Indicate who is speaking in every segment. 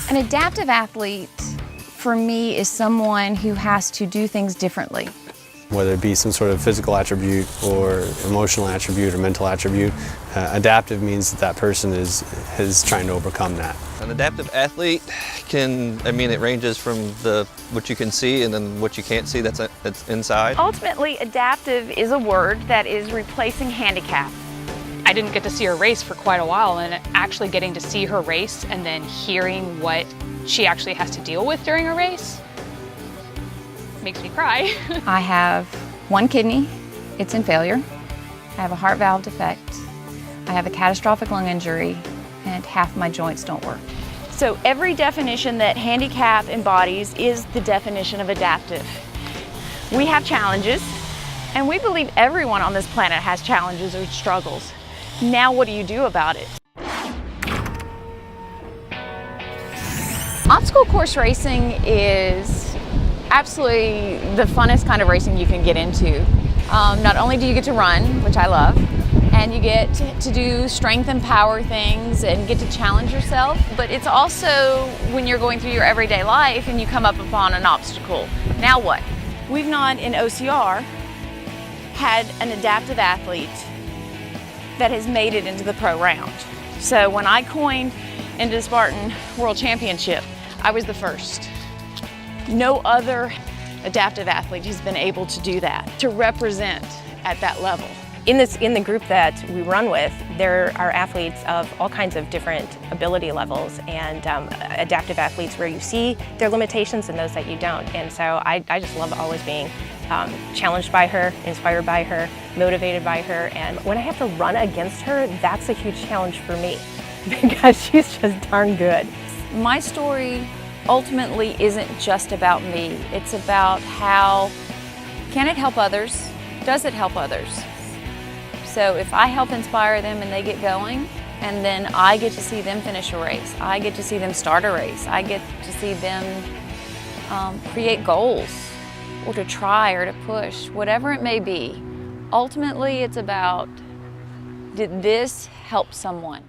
Speaker 1: An adaptive athlete, for me, is someone who has to do things differently.
Speaker 2: Whether it be some sort of physical attribute or emotional attribute or mental attribute, adaptive means that person is trying to overcome that.
Speaker 3: An adaptive athlete it ranges from what you can see and then what you can't see that's inside.
Speaker 1: Ultimately, adaptive is a word that is replacing handicap.
Speaker 4: I didn't get to see her race for quite a while, and actually getting to see her race and then hearing what she actually has to deal with during a race makes me cry.
Speaker 1: I have one kidney, it's in failure. I have a heart valve defect. I have a catastrophic lung injury, and half my joints don't work. So every definition that handicap embodies is the definition of adaptive. We have challenges, and we believe everyone on this planet has challenges or struggles. Now what do you do about it? Obstacle course racing is absolutely the funnest kind of racing you can get into. Not only do you get to run, which I love, and you get to do strength and power things and get to challenge yourself, but it's also when you're going through your everyday life and you come up upon an obstacle. Now what? We've not in OCR had an adaptive athlete that has made it into the pro round. So when I coined into the Spartan World Championship, I was the first. No other adaptive athlete has been able to do that, to represent at that level.
Speaker 5: In the group that we run with, there are athletes of all kinds of different ability levels, and adaptive athletes where you see their limitations and those that you don't. And so I just love always being challenged by her, inspired by her, motivated by her. And when I have to run against her, that's a huge challenge for me because she's just darn good.
Speaker 1: My story ultimately isn't just about me. It's about how can it help others? Does it help others? So if I help inspire them and they get going, and then I get to see them finish a race, I get to see them start a race, I get to see them create goals, or to try or to push, whatever it may be. Ultimately, it's about, did this help someone?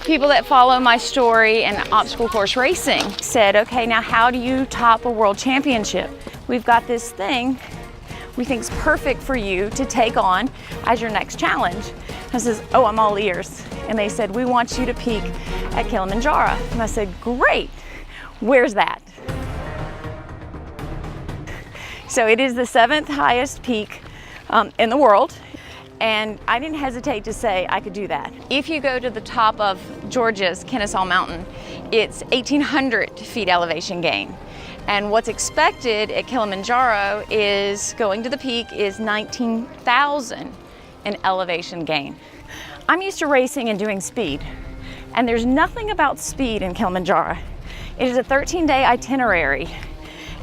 Speaker 1: People that follow my story in obstacle course racing said, okay, now how do you top a world championship? We've got this thing we think is perfect for you to take on as your next challenge. I says, oh, I'm all ears. And they said, we want you to peak at Kilimanjaro. And I said, great, where's that? So it is the 7th highest peak in the world. And I didn't hesitate to say I could do that. If you go to the top of Georgia's Kennesaw Mountain, it's 1,800 feet elevation gain. And what's expected at Kilimanjaro is going to the peak is 19,000 in elevation gain. I'm used to racing and doing speed, and there's nothing about speed in Kilimanjaro. It is a 13-day itinerary,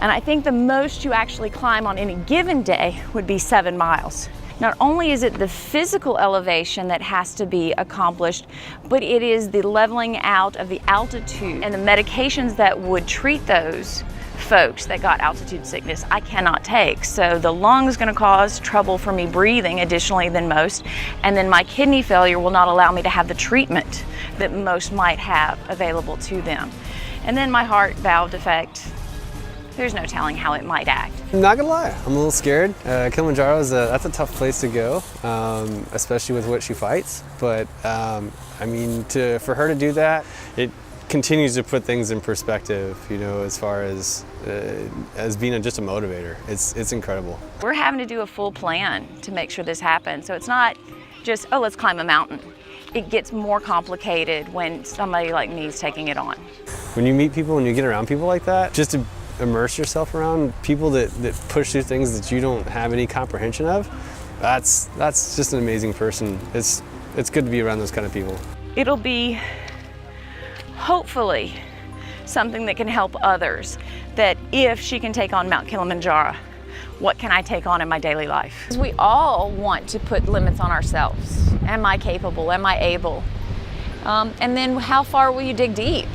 Speaker 1: and I think the most you actually climb on any given day would be 7 miles. Not only is it the physical elevation that has to be accomplished, but it is the leveling out of the altitude and the medications that would treat those folks that got altitude sickness I cannot take. So the lung is going to cause trouble for me breathing additionally than most, and then my kidney failure will not allow me to have the treatment that most might have available to them. And then my heart valve defect, there's no telling how it might act.
Speaker 2: I'm not gonna lie, I'm a little scared. Kilimanjaro that's a tough place to go, especially with what she fights. But I mean, for her to do that, it continues to put things in perspective. You know, as far as being just a motivator, it's incredible.
Speaker 1: We're having to do a full plan to make sure this happens. So it's not just, oh, let's climb a mountain. It gets more complicated when somebody like me is taking it on.
Speaker 2: When you meet people, when you get around people like that, just to immerse yourself around people that push through things that you don't have any comprehension of, that's just an amazing person. It's good to be around those kind of people.
Speaker 1: It'll be hopefully something that can help others, that if she can take on Mount Kilimanjaro, what can I take on in my daily life? We all want to put limits on ourselves. Am I capable? Am I able? And then how far will you dig deep?